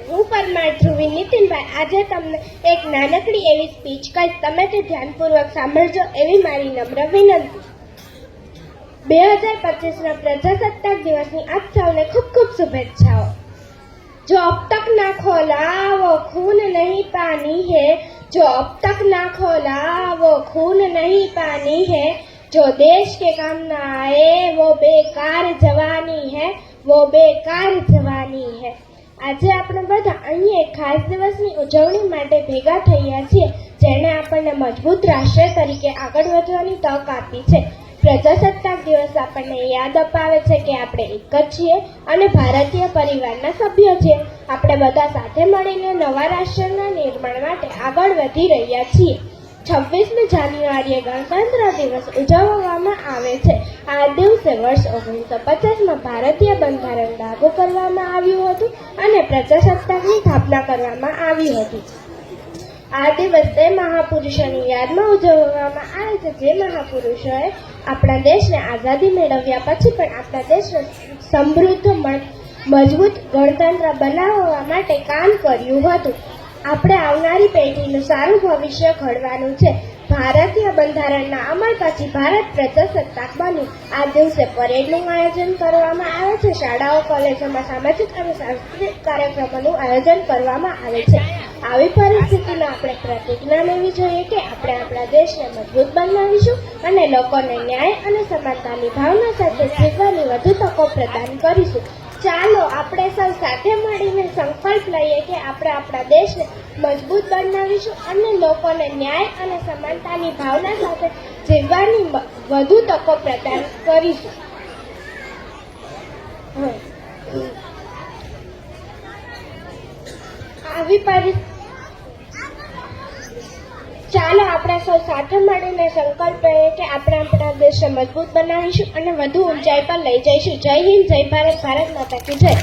હું પરમાર ધ્રુવી નીતિનભાઈ આજે તમને એક નાનકડી એવી સ્પીચ કહીશ. તમે તે ધ્યાનપૂર્વક સાંભળજો એવી મારી નમ્ર વિનંતી. 2025ના પ્રજાસત્તાક દિવસની આપ સૌને ખૂબ ખૂબ શુભેચ્છાઓ. जो अब तक ना खोला वो खून नहीं पानी है, जो अब तक ना खोला वो खून नहीं पानी है, जो देश के काम ना आए वो बेकार जवानी है, वो बेकार जवानी है. આજે આપણે બધા અહીં એક ખાસ દિવસની ઉજવણી માટે ભેગા થયા છીએ જેણે આપણને મજબૂત રાષ્ટ્ર તરીકે આગળ વધવાની તક આપી છે. પ્રજાસત્તાક દિવસ આપણને યાદ અપાવે છે કે આપણે એક જ છીએ અને ભારતીય પરિવારના સભ્યો છીએ. આપણે બધા સાથે મળીને નવા રાષ્ટ્રના નિર્માણ માટે આગળ વધી રહ્યા છીએ. 26મી જાન્યુઆરીએ ગણતંત્ર દિવસ ઉજવવામાં આવે છે. આ દિવસે વર્ષ 1950માં ભારતીય બંધારણ લાગુ કરવામાં આવ્યું હતું અને પ્રજાસત્તાકની સ્થાપના કરવામાં આવી હતી. આ દિવસ તે મહાપુરુષોની યાદમાં ઉજવવામાં આવે છે જે મહાપુરુષોએ આપણા દેશને આઝાદી મેળવ્યા પછી પણ આપણા દેશને સમૃદ્ધ મજબૂત ગણતંત્ર બનાવવા માટે કામ કર્યું હતું. આપણે આવનારી પેઢીનું સારું ભવિષ્ય ઘડવાનું છે. ભારતીય બંધારણના અમલ પછી ભારત પ્રજાસત્તાક બન્યું. આ દિવસે પરેડનું આયોજન કરવામાં આવે છે. શાળાઓ કોલેજોમાં સામાજિક અને સાંસ્કૃતિક કાર્યક્રમોનું આયોજન કરવામાં આવે છે. આવી પરિસ્થિતિમાં આપણે પ્રતિજ્ઞા લેવી જોઈએ કે આપણે આપણા દેશને મજબૂત બનાવીશું અને લોકોને ન્યાય અને સમાનતાની ભાવના સાથે જીવવાની વધુ તકો પ્રદાન કરીશું. ચાલો આપણે સૌ સાથે મળીને સંકલ્પ લઈએ કે આપણે આપણા દેશને મજબૂત બનાવીશું અને લોકોને ન્યાય અને સમાનતાની ભાવના સાથે જીવવાની વધુ તકો પ્રદાન કરીશું. ચાલો આપણે સૌ સાથે મળીને સંકલ્પ લઈએ કે આપણે આપણા દેશને મજબૂત બનાવીશું અને વધુ ઊંચાઈ પર લઈ જઈશું. જય હિન્દ, જય ભારત, ભારત માતા કી જય.